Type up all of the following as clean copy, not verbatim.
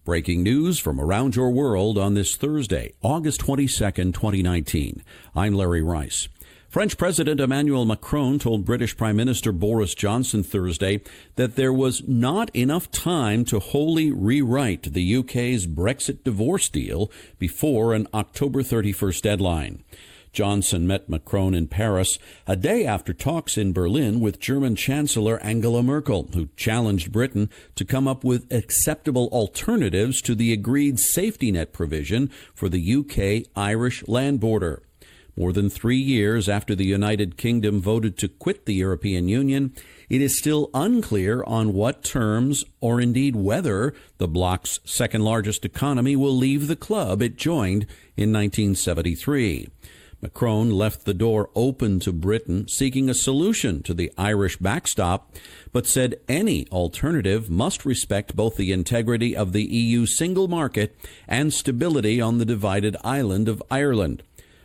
Breaking news from around your world on this Thursday, August 22nd, 2019. I'm Larry Rice. French President Emmanuel Macron told British Prime Minister Boris Johnson Thursday that there was not enough time to wholly rewrite the UK's Brexit divorce deal before an October 31st deadline. Johnson met Macron in Paris a day after talks in Berlin with German Chancellor Angela Merkel, who challenged Britain to come up with acceptable alternatives to the agreed safety net provision for the UK-Irish land border. More than 3 years after the United Kingdom voted to quit the European Union, it is still unclear on what terms or indeed whether the bloc's second-largest economy will leave the club it joined in 1973. Macron left the door open to Britain seeking a solution to the Irish backstop, but said any alternative must respect both the integrity of the EU single market and stability on the divided island of Ireland.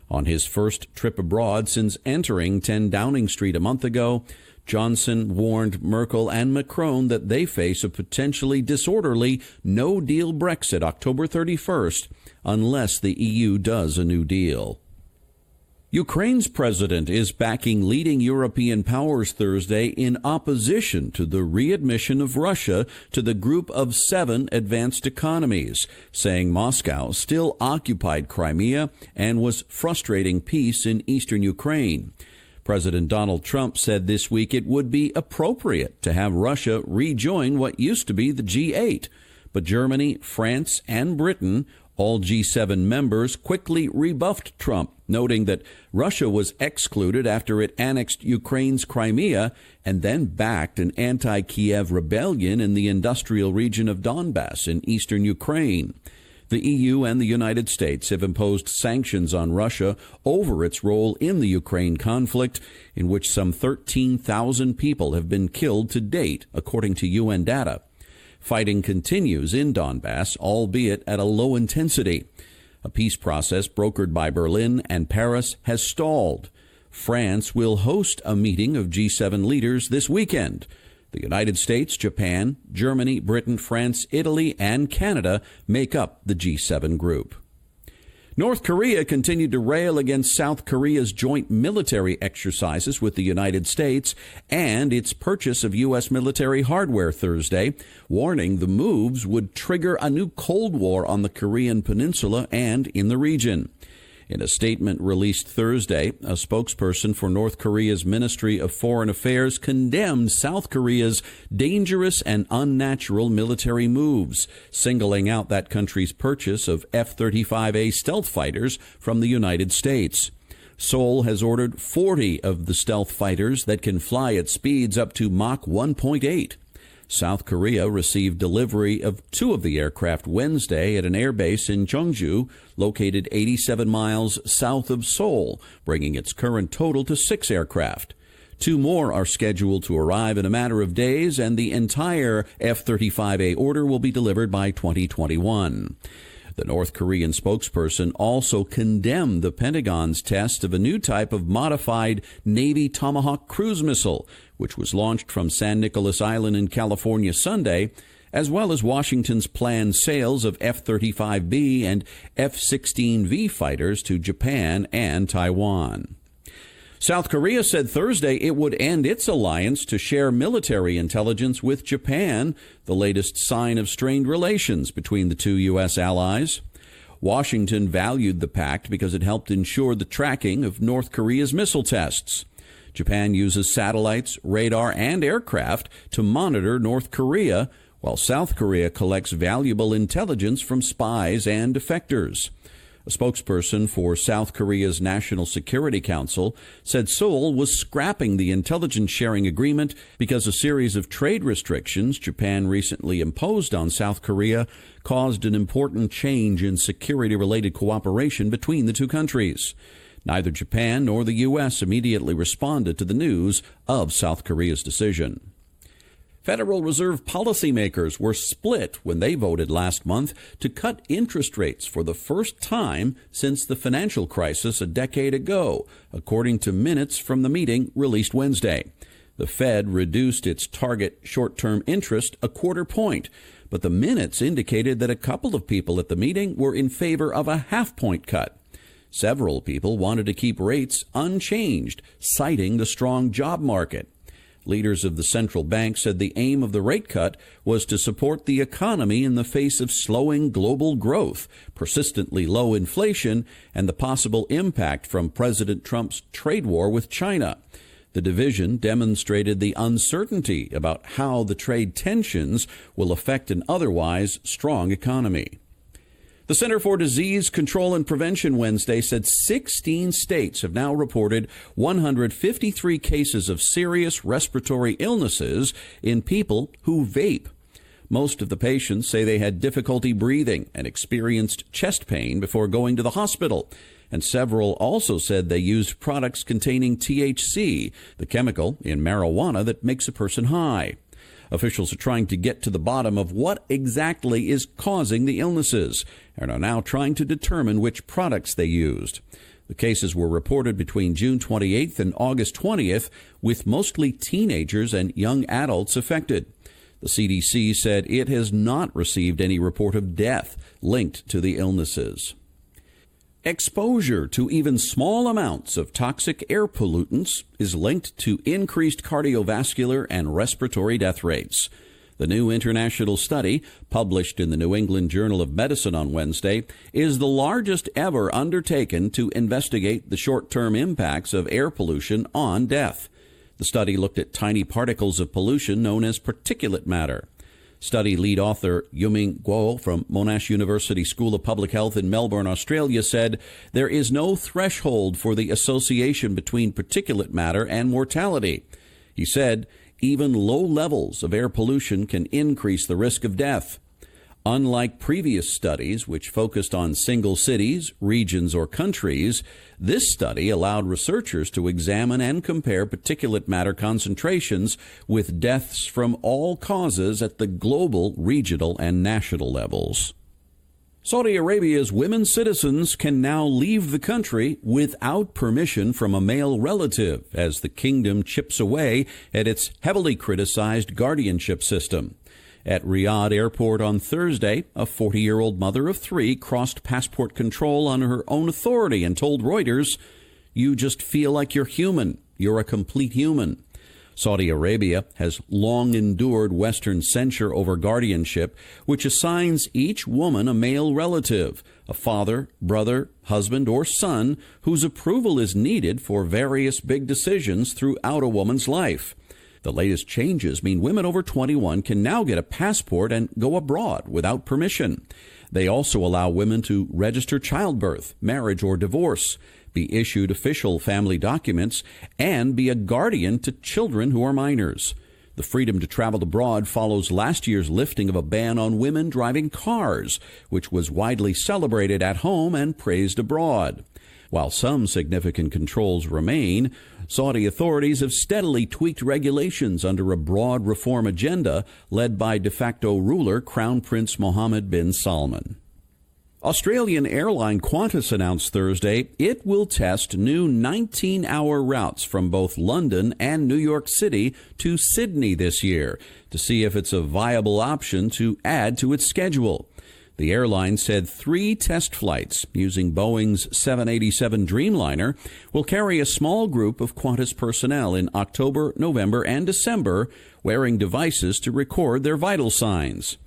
On his first trip abroad since entering 10 Downing Street a month ago, Johnson warned Merkel and Macron that they face a potentially disorderly no-deal Brexit October 31st unless the EU does a new deal. Ukraine's president is backing leading European powers Thursday in opposition to the readmission of Russia to the group of 7 advanced economies, saying Moscow still occupied Crimea and was frustrating peace in eastern Ukraine. President Donald Trump said this week it would be appropriate to have Russia rejoin what used to be the G8, but Germany, France, and Britain, all G7 members, quickly rebuffed Trump, noting that Russia was excluded after it annexed Ukraine's Crimea and then backed an anti-Kiev rebellion in the industrial region of Donbass in eastern Ukraine. The EU and the United States have imposed sanctions on Russia over its role in the Ukraine conflict, in which some 13,000 people have been killed to date, according to UN data. Fighting continues in Donbass, albeit at a low intensity. A peace process brokered by Berlin and Paris has stalled. France will host a meeting of G7 leaders this weekend. The United States, Japan, Germany, Britain, France, Italy, and Canada make up the G7 group. North Korea continued to rail against South Korea's joint military exercises with the United States and its purchase of U.S. military hardware Thursday, warning the moves would trigger a new Cold War on the Korean peninsula and in the region. In a statement released Thursday, a spokesperson for North Korea's Ministry of Foreign Affairs condemned South Korea's dangerous and unnatural military moves, singling out that country's purchase of F-35A stealth fighters from the United States. Seoul has ordered 40 of the stealth fighters that can fly at speeds up to Mach 1.8. South Korea received delivery of 2 of the aircraft Wednesday at an airbase in Jeonju, located 87 miles south of Seoul, bringing its current total to 6 aircraft. 2 more are scheduled to arrive in a matter of days, and the entire F-35A order will be delivered by 2021. The North Korean spokesperson also condemned the Pentagon's test of a new type of modified Navy Tomahawk cruise missile, which was launched from San Nicolas Island in California Sunday, as well as Washington's planned sales of F-35B and F-16V fighters to Japan and Taiwan. South Korea said Thursday it would end its alliance to share military intelligence with Japan, the latest sign of strained relations between the 2 U.S. allies. Washington valued the pact because it helped ensure the tracking of North Korea's missile tests. Japan uses satellites, radar, and aircraft to monitor North Korea, while South Korea collects valuable intelligence from spies and defectors. A spokesperson for South Korea's National Security Council said Seoul was scrapping the intelligence sharing agreement because a series of trade restrictions Japan recently imposed on South Korea caused an important change in security-related cooperation between the 2 countries. Neither Japan nor the U.S. immediately responded to the news of South Korea's decision. Federal Reserve policymakers were split when they voted last month to cut interest rates for the first time since the financial crisis a decade ago, according to minutes from the meeting released Wednesday. The Fed reduced its target short-term interest a quarter point, but the minutes indicated that a couple of people at the meeting were in favor of a half-point cut. Several people wanted to keep rates unchanged, citing the strong job market. Leaders of the central bank said the aim of the rate cut was to support the economy in the face of slowing global growth, persistently low inflation, and the possible impact from President Trump's trade war with China. The division demonstrated the uncertainty about how the trade tensions will affect an otherwise strong economy. The Center for Disease Control and Prevention Wednesday said 16 states have now reported 153 cases of serious respiratory illnesses in people who vape. Most of the patients say they had difficulty breathing and experienced chest pain before going to the hospital. And several also said they used products containing THC, the chemical in marijuana that makes a person high. Officials are trying to get to the bottom of what exactly is causing the illnesses and are now trying to determine which products they used. The cases were reported between June 28th and August 20th, with mostly teenagers and young adults affected. The CDC said it has not received any report of death linked to the illnesses. Exposure to even small amounts of toxic air pollutants is linked to increased cardiovascular and respiratory death rates. The new international study, published in the New England Journal of Medicine on Wednesday, is the largest ever undertaken to investigate the short-term impacts of air pollution on death. The study looked at tiny particles of pollution known as particulate matter. Study lead author Yuming Guo from Monash University School of Public Health in Melbourne, Australia, said there is no threshold for the association between particulate matter and mortality. He said even low levels of air pollution can increase the risk of death. Unlike previous studies, which focused on single cities, regions, or countries, this study allowed researchers to examine and compare particulate matter concentrations with deaths from all causes at the global, regional, and national levels. Saudi Arabia's women citizens can now leave the country without permission from a male relative as the kingdom chips away at its heavily criticized guardianship system. At Riyadh Airport on Thursday, a 40-year-old mother of three crossed passport control on her own authority and told Reuters, "You just feel like you're human. You're a complete human." Saudi Arabia has long endured Western censure over guardianship, which assigns each woman a male relative, a father, brother, husband, or son, whose approval is needed for various big decisions throughout a woman's life. The latest changes mean women over 21 can now get a passport and go abroad without permission. They also allow women to register childbirth, marriage, or divorce, be issued official family documents, and be a guardian to children who are minors. The freedom to travel abroad follows last year's lifting of a ban on women driving cars, which was widely celebrated at home and praised abroad. While some significant controls remain, Saudi authorities have steadily tweaked regulations under a broad reform agenda led by de facto ruler Crown Prince Mohammed bin Salman. Australian airline Qantas announced Thursday it will test new 19-hour routes from both London and New York City to Sydney this year to see if it's a viable option to add to its schedule. The airline said 3 test flights using Boeing's 787 Dreamliner will carry a small group of Qantas personnel in October, November, and December wearing devices to record their vital signs.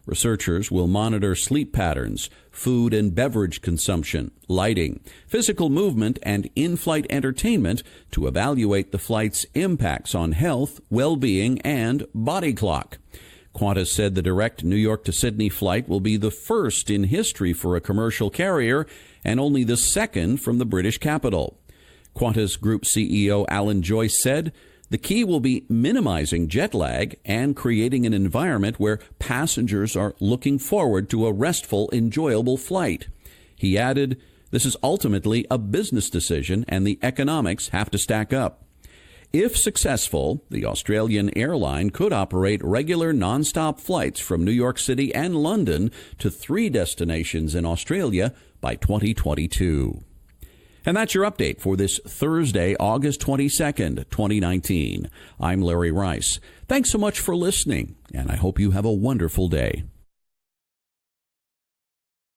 Researchers will monitor sleep patterns, food and beverage consumption, lighting, physical movement, and in-flight entertainment to evaluate the flight's impacts on health, well-being, and body clock. Qantas said the direct New York to Sydney flight will be the first in history for a commercial carrier and only the second from the British capital. Qantas Group CEO Alan Joyce said the key will be minimizing jet lag and creating an environment where passengers are looking forward to a restful, enjoyable flight. He added, "This is ultimately a business decision and the economics have to stack up." If successful, the Australian airline could operate regular nonstop flights from New York City and London to 3 destinations in Australia by 2022. And that's your update for this Thursday, August 22nd, 2019. I'm Larry Rice. Thanks so much for listening, and I hope you have a wonderful day.